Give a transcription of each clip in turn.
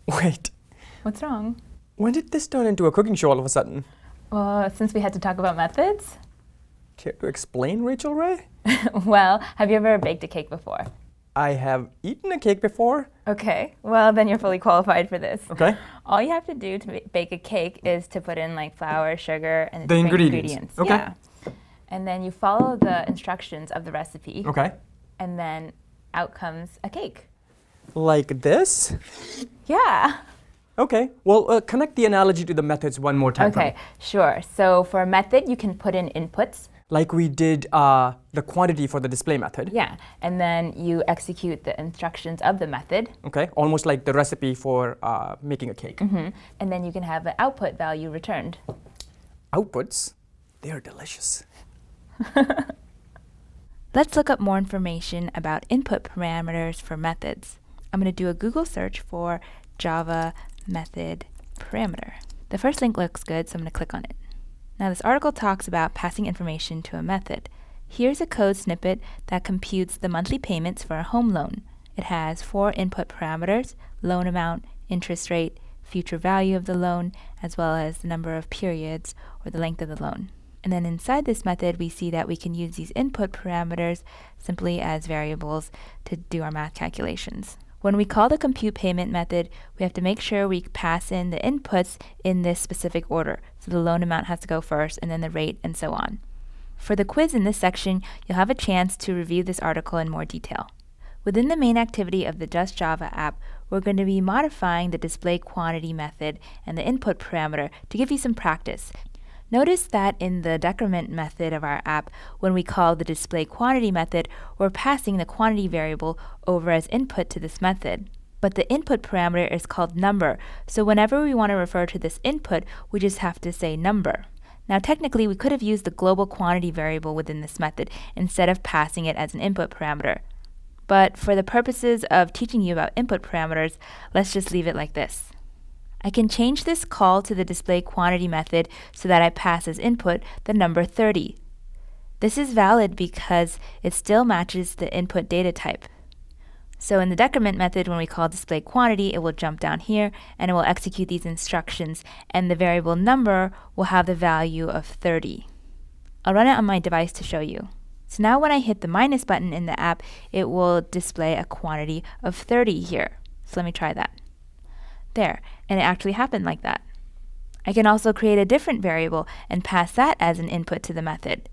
Wait, What's wrong? when did this turn into a cooking show all of a sudden? Well, since we had to talk about methods. Care to explain, Rachel Ray? Well, have you ever baked a cake before? I have eaten a cake before. Okay, well then you're fully qualified for this. Okay. All you have to do to bake a cake is to put in like flour, sugar, and The different ingredients. Okay. Yeah. And then you follow the instructions of the recipe. Okay. And then out comes a cake. Like this? Yeah. Okay. Well, connect the analogy to the methods one more time. for me. Okay, sure. So for a method, you can put in inputs. Like we did the quantity for the display method. Yeah. And then you execute the instructions of the method. Okay. Almost like the recipe for making a cake. And then you can have an output value returned. Outputs, they are delicious. Let's look up more information about input parameters for methods. I'm going to do a Google search for Java method parameter. The first link looks good, so I'm going to click on it. Now this article talks about passing information to a method. Here's a code snippet that computes the monthly payments for a home loan. It has 4 input parameters: loan amount, interest rate, future value of the loan, as well as the number of periods or the length of the loan. And then inside this method, we see that we can use these input parameters simply as variables to do our math calculations. When we call the compute payment method, we have to make sure we pass in the inputs in this specific order. So the loan amount has to go first, and then the rate, and so on. For the quiz in this section, you'll have a chance to review this article in more detail. Within the main activity of the Just Java app, we're going to be modifying the display quantity method and the input parameter to give you some practice. Notice that in the decrement method of our app, when we call the display quantity method, we're passing the quantity variable over as input to this method. But the input parameter is called number, so whenever we want to refer to this input, we just have to say number. Now technically, we could have used the global quantity variable within this method instead of passing it as an input parameter. But for the purposes of teaching you about input parameters, let's just leave it like this. I can change this call to the display quantity method so that I pass as input the number 30. This is valid because it still matches the input data type. So in the decrement method, when we call display quantity, it will jump down here and it will execute these instructions, and the variable number will have the value of 30. I'll run it on my device to show you. So now when I hit the minus button in the app, it will display a quantity of 30 here. So let me try that. There, and it actually happened like that. I can also create a different variable and pass that as an input to the method.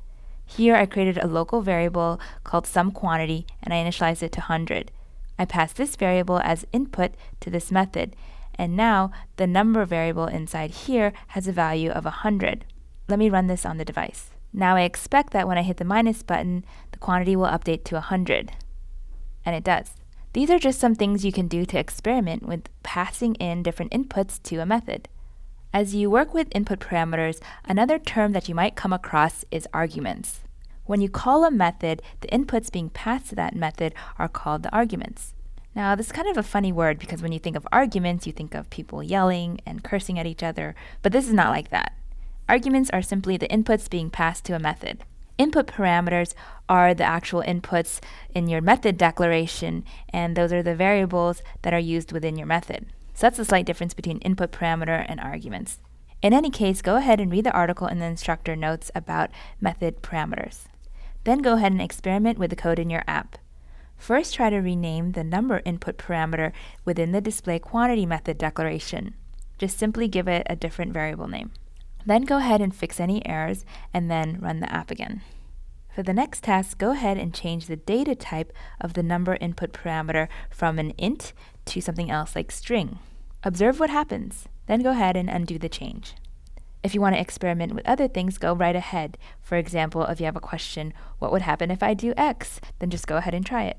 Here I created a local variable called SumQuantity, and I initialized it to 100. I pass this variable as input to this method, and now the number variable inside here has a value of 100. Let me run this on the device. Now I expect that when I hit the minus button, the quantity will update to 100. And it does. These are just some things you can do to experiment with passing in different inputs to a method. As you work with input parameters, another term that you might come across is arguments. When you call a method, the inputs being passed to that method are called the arguments. Now, this is kind of a funny word because when you think of arguments, you think of people yelling and cursing at each other, but this is not like that. Arguments are simply the inputs being passed to a method. Input parameters are the actual inputs in your method declaration, and those are the variables that are used within your method. So that's the slight difference between input parameter and arguments. In any case, go ahead and read the article in the instructor notes about method parameters. Then go ahead and experiment with the code in your app. First, try to rename the number input parameter within the display quantity method declaration. Just simply give it a different variable name. Then go ahead and fix any errors and then run the app again. For the next task, go ahead and change the data type of the number input parameter from an int to something else like string. Observe what happens, then go ahead and undo the change. If you want to experiment with other things, go right ahead. For example, if you have a question, what would happen if I do X? Then just go ahead and try it.